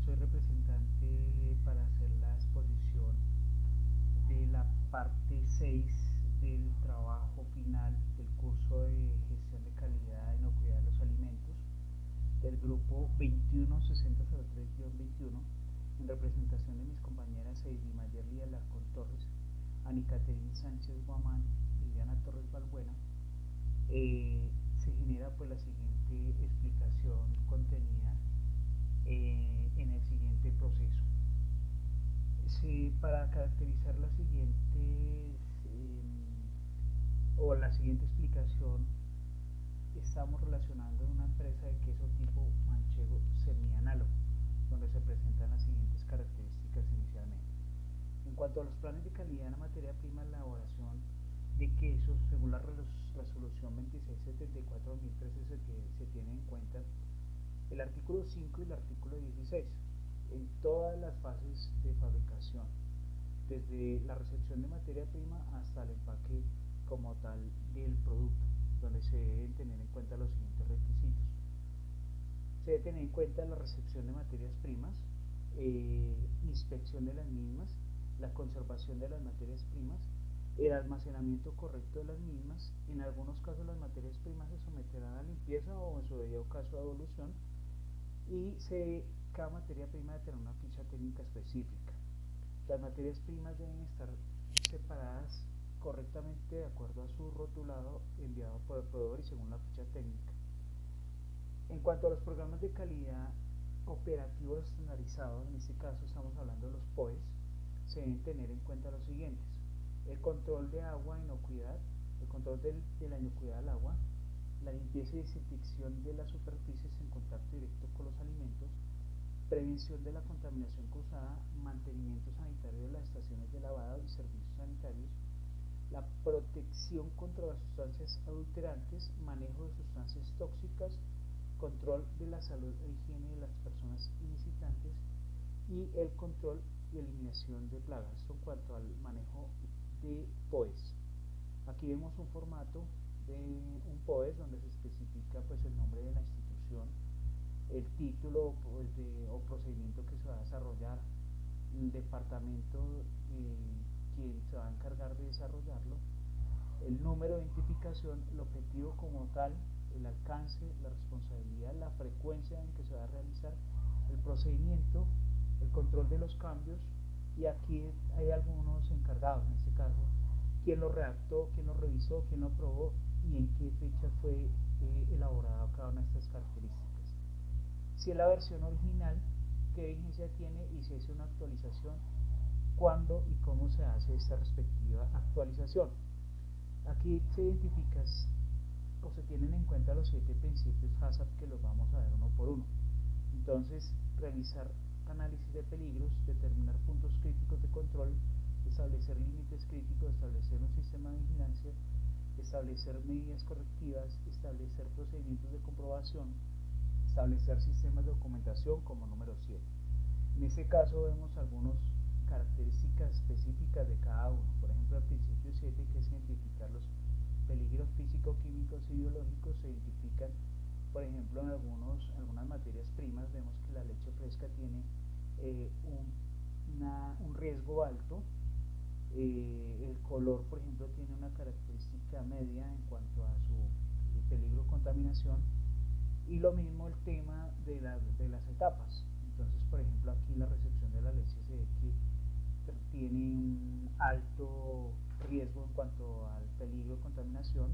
soy representante para hacer la exposición de la parte 6 del trabajo final del curso de gestión de calidad e inocuidad de los alimentos del grupo 216003-21 en representación de mis compañeras Heidi Mayerly Alarcón Torres, Ani Caterine Sánchez Guamán y Diana Torres Balbuena. Se genera pues la siguiente explicación contenida en el siguiente proceso. Para caracterizar las siguientes o la siguiente explicación, estamos relacionando una empresa de queso tipo manchego semianálogo, donde se presentan las siguientes características inicialmente. En cuanto a los planes de calidad en la materia prima, la elaboración de quesos, según la resolución 2674-2013, se tiene en cuenta el artículo 5 y el artículo 16 en todas las fases de fabricación, desde la recepción de materia prima hasta el empaque como tal del producto, donde se deben tener en cuenta los siguientes requisitos. Se debe tener en cuenta la recepción de materias primas, inspección de las mismas, la conservación de las materias primas, el almacenamiento correcto de las mismas. En algunos casos las materias primas se someterán a limpieza o en su debido caso a evolución, y cada materia prima debe tener una ficha técnica específica. Las materias primas deben estar separadas correctamente de acuerdo a su rotulado enviado por el proveedor y según la ficha técnica. En cuanto a los programas de calidad operativos estandarizados, en este caso estamos hablando de los POEs, se deben tener en cuenta los siguientes: el control de agua, inocuidad, el control de la inocuidad del agua, la limpieza y desinfección de las superficies en contacto directo con los alimentos, prevención de la contaminación cruzada, mantenimiento sanitario de las estaciones de lavado y servicios sanitarios, la protección contra las sustancias adulterantes, manejo de sustancias tóxicas, control de la salud e higiene de las personas visitantes y el control y eliminación de plagas. Esto en cuanto al manejo de POEs. Aquí vemos un formato de un POEs donde se especifica pues el nombre de la institución, el título pues, o procedimiento que se va a desarrollar, el departamento quien se va a encargar de desarrollarlo, el número de identificación, el objetivo como tal, el alcance, la responsabilidad, la frecuencia en que se va a realizar el procedimiento, el control de los cambios, y aquí hay algunos encargados, en este caso, quién lo redactó, quién lo revisó, quién lo aprobó y en qué fecha fue elaborada cada una de estas características. Si es la versión original, qué vigencia tiene, y si es una actualización, cuándo y cómo se hace esta respectiva actualización. Aquí se identifican o se tienen en cuenta los 7 principios HACCP, que los vamos a ver uno por uno. Entonces, realizar análisis de peligros, determinar puntos críticos de control, establecer límites críticos, establecer un sistema de vigilancia, establecer medidas correctivas, establecer procedimientos de comprobación, establecer sistemas de documentación como número 7. En este caso vemos algunas características específicas de cada uno. Por ejemplo, el principio 7, que es identificar los peligros físico-químicos y biológicos, se identifican, por ejemplo, en algunas materias primas. Vemos que la leche fresca tiene un riesgo alto. El color, por ejemplo, tiene una característica media en cuanto a su peligro de contaminación, y lo mismo el tema de las etapas. Entonces, por ejemplo, aquí la recepción de la leche se ve que tiene un alto riesgo en cuanto al peligro de contaminación.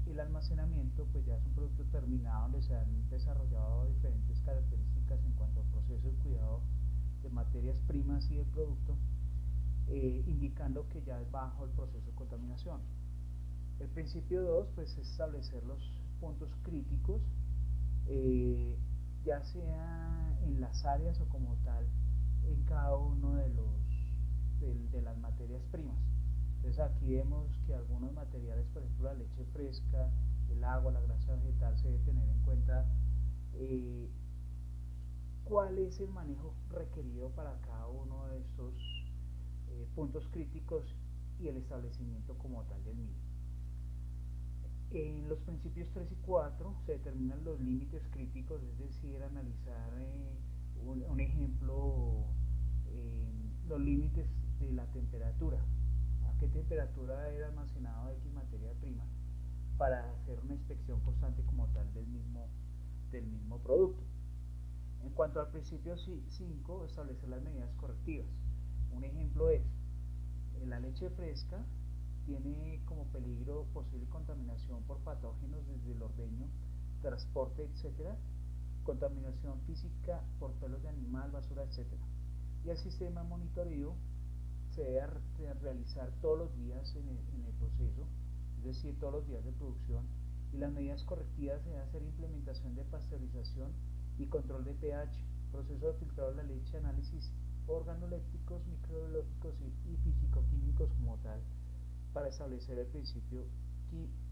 El almacenamiento pues ya es un producto terminado donde se han desarrollado diferentes características en cuanto al proceso de cuidado de materias primas y del producto, indicando que ya es bajo el proceso de contaminación. El principio 2 pues es establecer los puntos críticos, ya sea en las áreas o como tal en cada uno de las materias primas. Entonces aquí vemos que algunos materiales, por ejemplo la leche fresca, el agua, la grasa vegetal, se debe tener en cuenta cuál es el manejo requerido para cada uno de estos puntos críticos y el establecimiento como tal del mismo. En los principios 3 y 4 se determinan los límites críticos, es decir, analizar Un ejemplo, los límites de la temperatura. ¿A qué temperatura era almacenado X materia prima para hacer una inspección constante como tal del mismo producto? En cuanto al principio 5, establecer las medidas correctivas. Un ejemplo es, la leche fresca tiene como peligro posible contaminación por patógenos desde el ordeño, transporte, etcétera, contaminación física por pelos de animal, basura, etcétera. Y el sistema de monitoreo se debe realizar todos los días en el proceso, es decir, todos los días de producción, y las medidas correctivas se deben hacer implementación de pasteurización y control de pH, proceso de filtrado de la leche, análisis organolépticos, microbiológicos y físico-químicos como tal, para establecer el principio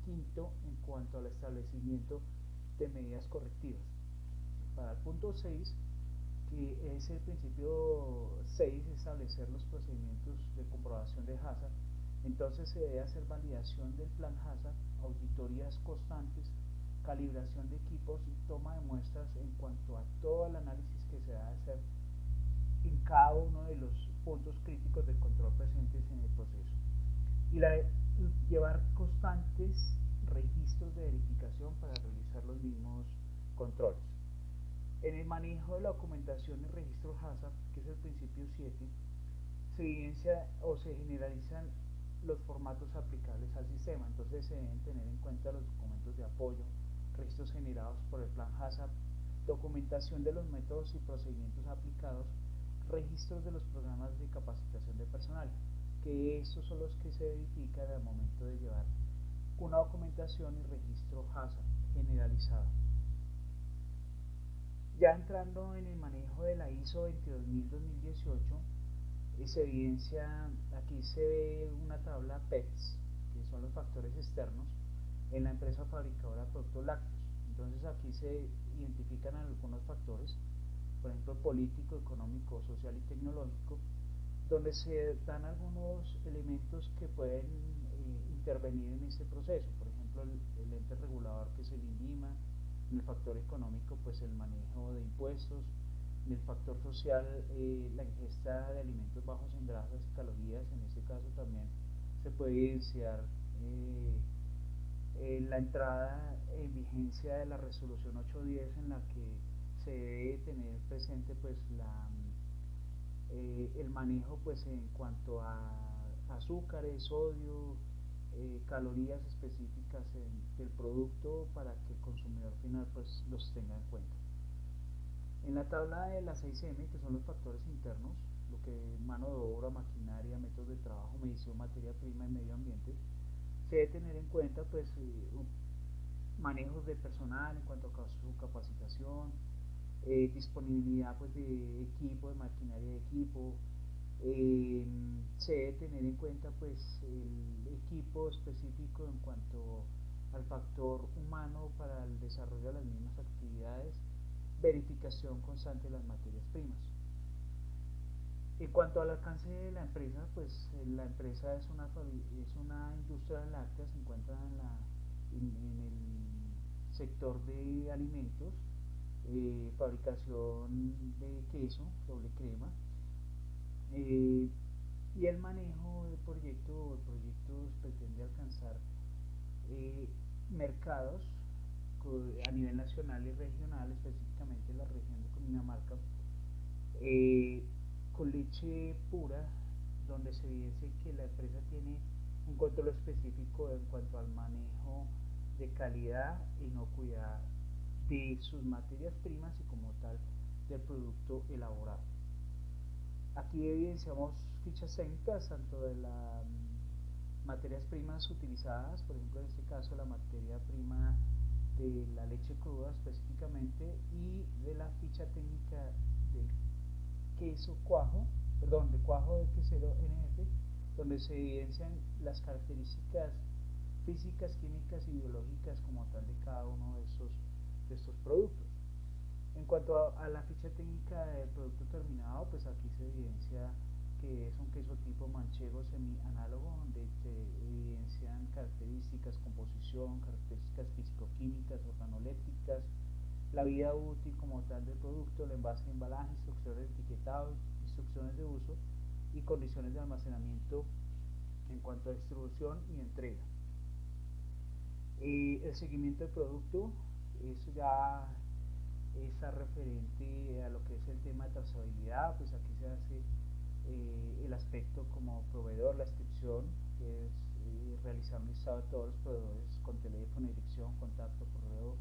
quinto en cuanto al establecimiento de medidas correctivas. Para el punto 6, que es el principio 6, establecer los procedimientos de comprobación de HACCP. Entonces se debe hacer validación del plan HACCP, auditorías constantes, calibración de equipos y toma de muestras en cuanto a todo el análisis que se debe hacer en cada uno de los puntos críticos del control presentes en el proceso. Y llevar constantes registros de verificación para realizar los mismos controles. En el manejo de la documentación y registro HACCP, que es el principio 7, se evidencia o se generalizan los formatos aplicables al sistema. Entonces se deben tener en cuenta los documentos de apoyo, registros generados por el plan HACCP, documentación de los métodos y procedimientos aplicados, registros de los programas de capacitación de personal, que estos son los que se verifican al momento de llevar una documentación y registro HACCP generalizado. Ya entrando en el manejo de la ISO 22000-2018, se evidencia, aquí se ve una tabla PEPS, que son los factores externos, en la empresa fabricadora de productos lácteos. Entonces aquí se identifican algunos factores, por ejemplo político, económico, social y tecnológico, donde se dan algunos elementos que pueden intervenir en este proceso, por ejemplo el ente regulador que es el INVIMA, en el factor económico pues el manejo de impuestos, en el factor social la ingesta de alimentos bajos en grasas y calorías, en este caso también se puede evidenciar la entrada en vigencia de la resolución 810 en la que se debe tener presente pues el manejo pues en cuanto a azúcares, sodio, calorías específicas del producto para que el consumidor final pues los tenga en cuenta. En la tabla de las 6M, que son los factores internos, lo que es mano de obra, maquinaria, métodos de trabajo, medición, materia prima y medio ambiente, se debe tener en cuenta pues manejos de personal en cuanto a su capacitación, disponibilidad pues de equipo, de maquinaria de equipo, se debe tener en cuenta pues el equipo específico en cuanto al factor humano para el desarrollo de las mismas actividades, verificación constante de las materias primas. En cuanto al alcance de la empresa, pues la empresa es una industria láctea, se encuentra en el sector de alimentos, fabricación de queso, doble crema, y el manejo del proyecto, pretende alcanzar mercados a nivel nacional y regional, específicamente en la región de Cundinamarca, con leche pura, donde se evidencia que la empresa tiene un control específico en cuanto al manejo de calidad e inocuidad de sus materias primas y como tal del producto elaborado. Aquí evidenciamos fichas técnicas tanto de las materias primas utilizadas, por ejemplo en este caso la materia prima de la leche cruda específicamente, y de la ficha técnica del queso cuajo, de cuajo de quesero NF, donde se evidencian las características físicas, químicas y biológicas como tal de cada uno de estos productos. En cuanto a la ficha técnica del producto terminado, pues aquí se evidencia que es un queso tipo manchego semi-análogo, donde se evidencian características, composición, características físico-químicas, organolépticas, la vida útil como tal del producto, el envase de embalaje, instrucciones de etiquetado, instrucciones de uso y condiciones de almacenamiento en cuanto a distribución y entrega. El seguimiento del producto, eso ya está referente a lo que es el tema de trazabilidad, pues aquí se hace el aspecto como proveedor, la inscripción, que es realizar un listado de todos los proveedores con teléfono, dirección, contacto, correo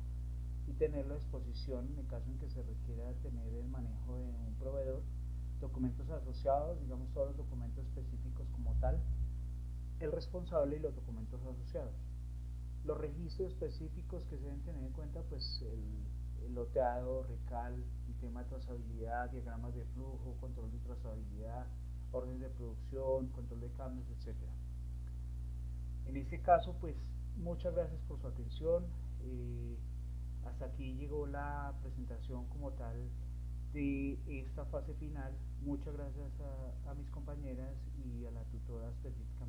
y tenerlo a disposición en el caso en que se requiera tener el manejo de un proveedor, documentos asociados, digamos todos los documentos específicos como tal, el responsable y los documentos asociados. Los registros específicos que se deben tener en cuenta, pues el loteado, recal, el tema de trazabilidad, diagramas de flujo, control de trazabilidad, órdenes de producción, control de cambios, etcétera. En este caso, pues muchas gracias por su atención. Hasta aquí llegó la presentación como tal de esta fase final. Muchas gracias a mis compañeras y a la tutora específicamente.